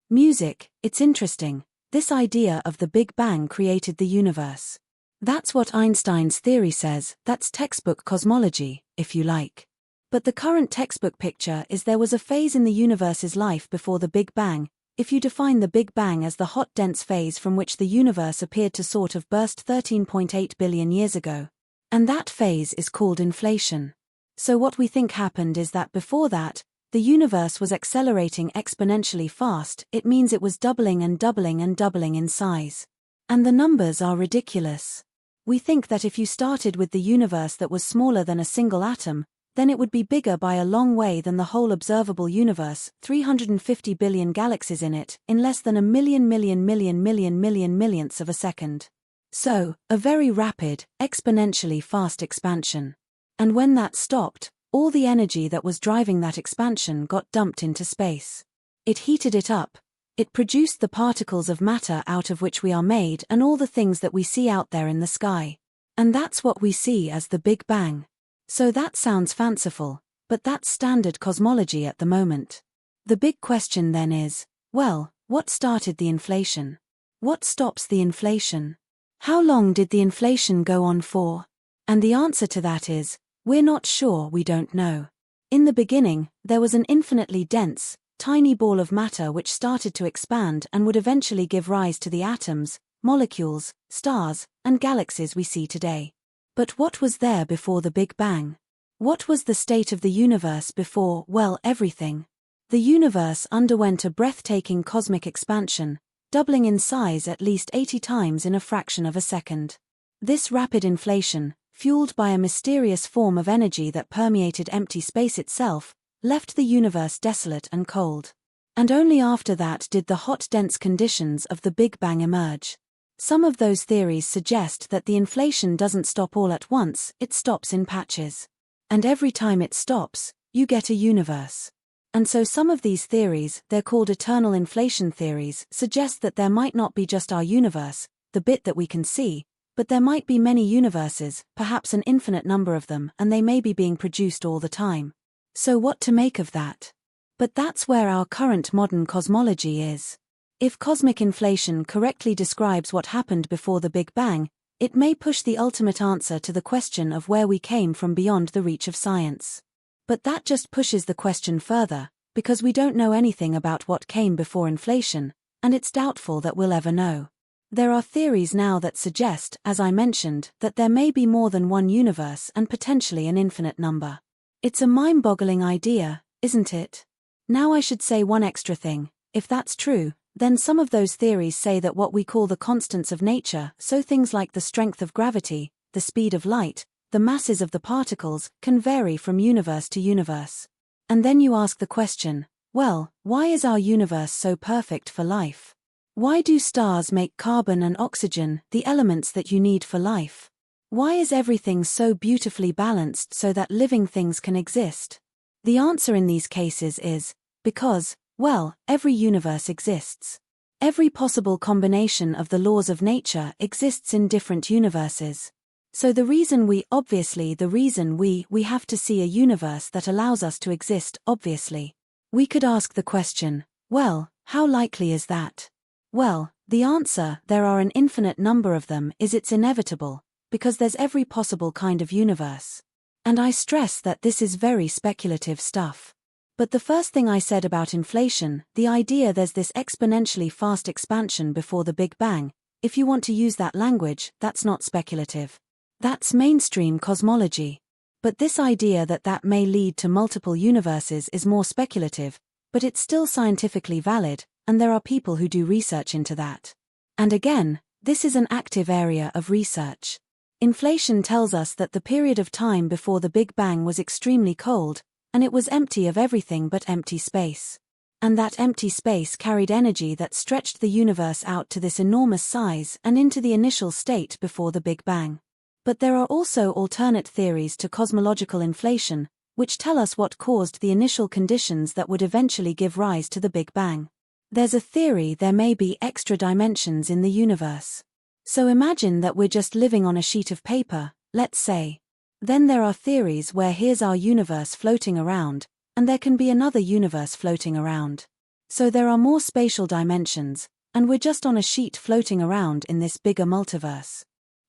Music, it's interesting. This idea of the Big Bang created the universe. That's what Einstein's theory says, that's textbook cosmology, if you like. But the current textbook picture is there was a phase in the universe's life before the Big Bang, if you define the Big Bang as the hot dense phase from which the universe appeared to sort of burst 13.8 billion years ago. And that phase is called inflation. So what we think happened is that before that, the universe was accelerating exponentially fast, it means it was doubling and doubling and doubling in size. And the numbers are ridiculous. We think that if you started with the universe that was smaller than a single atom, then it would be bigger by a long way than the whole observable universe, 350 billion galaxies in it, in less than a millionths of a second. So, a very rapid, exponentially fast expansion. And when that stopped, all the energy that was driving that expansion got dumped into space. It heated it up. It produced the particles of matter out of which we are made and all the things that we see out there in the sky. And that's what we see as the Big Bang. So that sounds fanciful, but that's standard cosmology at the moment. The big question then is, well, what started the inflation? What stops the inflation? How long did the inflation go on for? And the answer to that is, we're not sure, we don't know. In the beginning, there was an infinitely dense, tiny ball of matter which started to expand and would eventually give rise to the atoms, molecules, stars, and galaxies we see today. But what was there before the Big Bang? What was the state of the universe before, well, everything? The universe underwent a breathtaking cosmic expansion, doubling in size at least 80 times in a fraction of a second. This rapid inflation, fueled by a mysterious form of energy that permeated empty space itself, left the universe desolate and cold. And only after that did the hot dense conditions of the Big Bang emerge. Some of those theories suggest that the inflation doesn't stop all at once, it stops in patches. And every time it stops, you get a universe. And so some of these theories, they're called eternal inflation theories, suggest that there might not be just our universe, the bit that we can see, but there might be many universes, perhaps an infinite number of them, and they may be being produced all the time. So what to make of that? But that's where our current modern cosmology is. If cosmic inflation correctly describes what happened before the Big Bang, it may push the ultimate answer to the question of where we came from beyond the reach of science. But that just pushes the question further, because we don't know anything about what came before inflation, and it's doubtful that we'll ever know. There are theories now that suggest, as I mentioned, that there may be more than one universe and potentially an infinite number. It's a mind-boggling idea, isn't it? Now I should say one extra thing. If that's true, then some of those theories say that what we call the constants of nature, so things like the strength of gravity, the speed of light, the masses of the particles, can vary from universe to universe. And then you ask the question, well, why is our universe so perfect for life? Why do stars make carbon and oxygen, the elements that you need for life? Why is everything so beautifully balanced so that living things can exist? The answer in these cases is, because, well, every universe exists. Every possible combination of the laws of nature exists in different universes. So the reason we have to see a universe that allows us to exist, obviously. We could ask the question, well, how likely is that? Well, the answer, there are an infinite number of them, is it's inevitable, because there's every possible kind of universe. And I stress that this is very speculative stuff. But the first thing I said about inflation, the idea there's this exponentially fast expansion before the Big Bang, if you want to use that language, that's not speculative. That's mainstream cosmology. But this idea that may lead to multiple universes is more speculative, but it's still scientifically valid, and there are people who do research into that. And again, this is an active area of research. Inflation tells us that the period of time before the Big Bang was extremely cold, and it was empty of everything but empty space. And that empty space carried energy that stretched the universe out to this enormous size and into the initial state before the Big Bang. But there are also alternate theories to cosmological inflation, which tell us what caused the initial conditions that would eventually give rise to the Big Bang. There's a theory there may be extra dimensions in the universe. So imagine that we're just living on a sheet of paper, let's say. Then there are theories where here's our universe floating around, and there can be another universe floating around. So there are more spatial dimensions, and we're just on a sheet floating around in this bigger multiverse.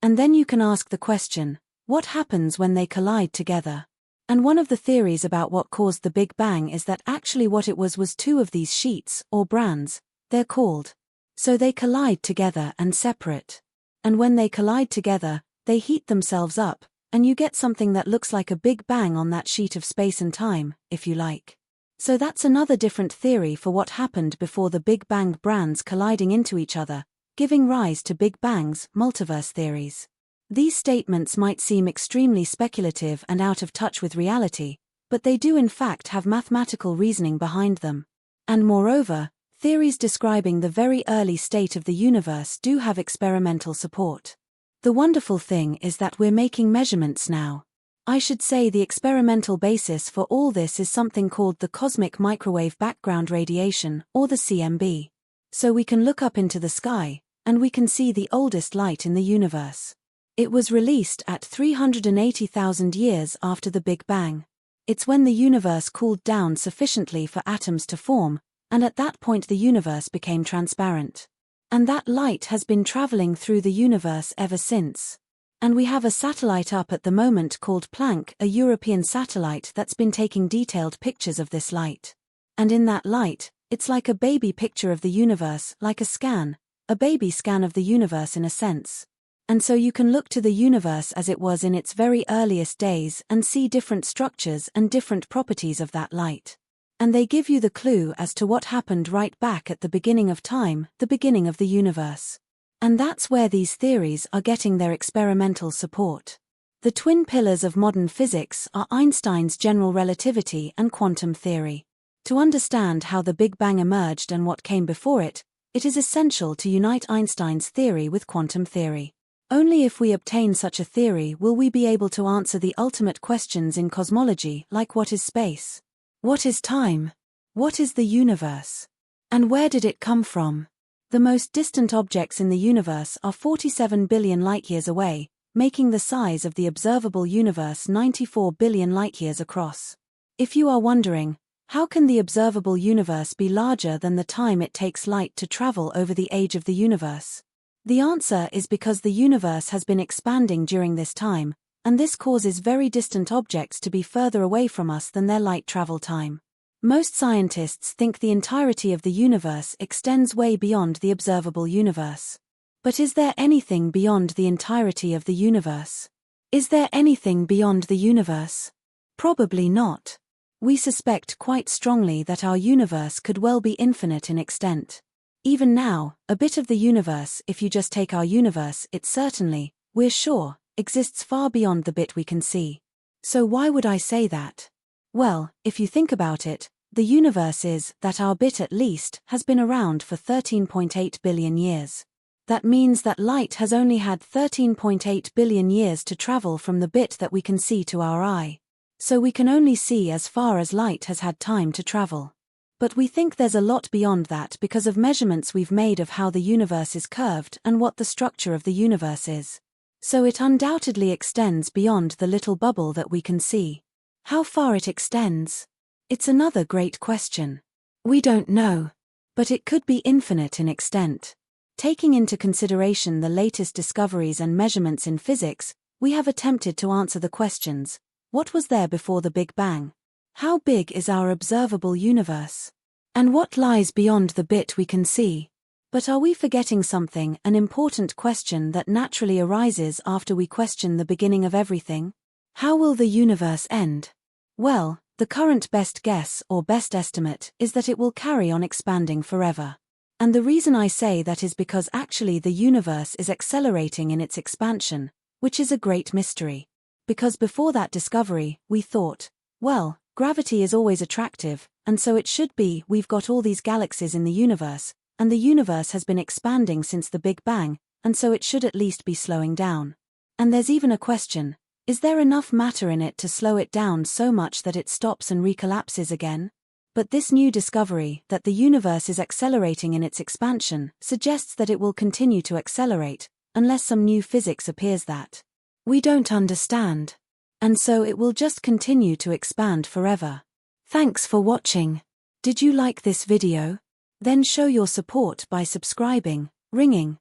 And then you can ask the question, what happens when they collide together? And one of the theories about what caused the Big Bang is that actually what it was two of these sheets, or brands, they're called. So they collide together and separate. And when they collide together, they heat themselves up, and you get something that looks like a Big Bang on that sheet of space and time, if you like. So that's another different theory for what happened before the Big Bang brands colliding into each other, giving rise to Big Bang's multiverse theories. These statements might seem extremely speculative and out of touch with reality, but they do in fact have mathematical reasoning behind them. And moreover, theories describing the very early state of the universe do have experimental support. The wonderful thing is that we're making measurements now. I should say the experimental basis for all this is something called the Cosmic Microwave Background Radiation, or the CMB. So we can look up into the sky, and we can see the oldest light in the universe. It was released at 380,000 years after the Big Bang. It's when the universe cooled down sufficiently for atoms to form, and at that point the universe became transparent. And that light has been traveling through the universe ever since. And we have a satellite up at the moment called Planck, a European satellite that's been taking detailed pictures of this light. And in that light, it's like a baby picture of the universe, like a baby scan of the universe in a sense. And so you can look to the universe as it was in its very earliest days and see different structures and different properties of that light. And they give you the clue as to what happened right back at the beginning of time, the beginning of the universe. And that's where these theories are getting their experimental support. The twin pillars of modern physics are Einstein's general relativity and quantum theory. To understand how the Big Bang emerged and what came before it, it is essential to unite Einstein's theory with quantum theory. Only if we obtain such a theory will we be able to answer the ultimate questions in cosmology, like what is space? What is time? What is the universe? And where did it come from? The most distant objects in the universe are 47 billion light-years away, making the size of the observable universe 94 billion light-years across. If you are wondering, how can the observable universe be larger than the time it takes light to travel over the age of the universe? The answer is because the universe has been expanding during this time, and this causes very distant objects to be further away from us than their light travel time. Most scientists think the entirety of the universe extends way beyond the observable universe. But is there anything beyond the entirety of the universe? Is there anything beyond the universe? Probably not. We suspect quite strongly that our universe could well be infinite in extent. Even now, a bit of the universe, if you just take our universe, it certainly, we're sure, exists far beyond the bit we can see. So why would I say that? Well, if you think about it, the universe is, that our bit at least, has been around for 13.8 billion years. That means that light has only had 13.8 billion years to travel from the bit that we can see to our eye. So we can only see as far as light has had time to travel. But we think there's a lot beyond that because of measurements we've made of how the universe is curved and what the structure of the universe is. So it undoubtedly extends beyond the little bubble that we can see. How far it extends? It's another great question. We don't know. But it could be infinite in extent. Taking into consideration the latest discoveries and measurements in physics, we have attempted to answer the questions: what was there before the Big Bang? How big is our observable universe? And what lies beyond the bit we can see? But are we forgetting something, an important question that naturally arises after we question the beginning of everything? How will the universe end? Well, the current best guess or best estimate is that it will carry on expanding forever. And the reason I say that is because actually the universe is accelerating in its expansion, which is a great mystery. Because before that discovery, we thought, well, gravity is always attractive, and so it should be, we've got all these galaxies in the universe, and the universe has been expanding since the Big Bang, and so it should at least be slowing down. And there's even a question: is there enough matter in it to slow it down so much that it stops and recollapses again? But this new discovery, that the universe is accelerating in its expansion, suggests that it will continue to accelerate, unless some new physics appears that we don't understand. And so it will just continue to expand forever. Thanks for watching. Did you like this video? Then show your support by subscribing, ringing,